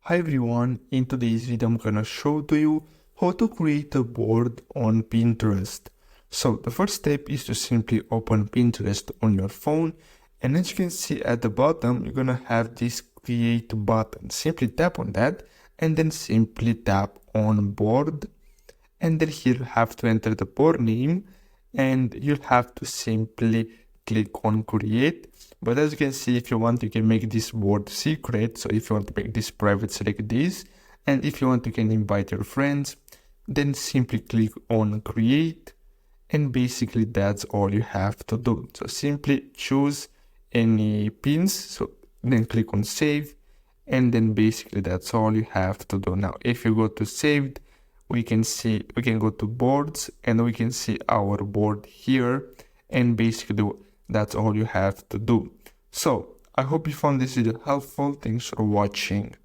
Hi everyone, in today's video I'm gonna show to you how to create a board on Pinterest. So the first step is to simply open Pinterest on your phone, and as you can see at the bottom you're gonna have this create button. Simply tap on that and then simply tap on board, and then here you have to enter the board name and you'll have to simply click on create. But as you can see, if you want, you can make this board secret. So if you want to make this private, select this, and if you want, you can invite your friends, then simply click on create, and basically that's all you have to do. So simply choose any pins, so then click on save, and then basically that's all you have to do. Now if you go to saved, we can go to boards and we can see our board here, and basically that's all you have to do. So I hope you found this video helpful. Thanks for watching.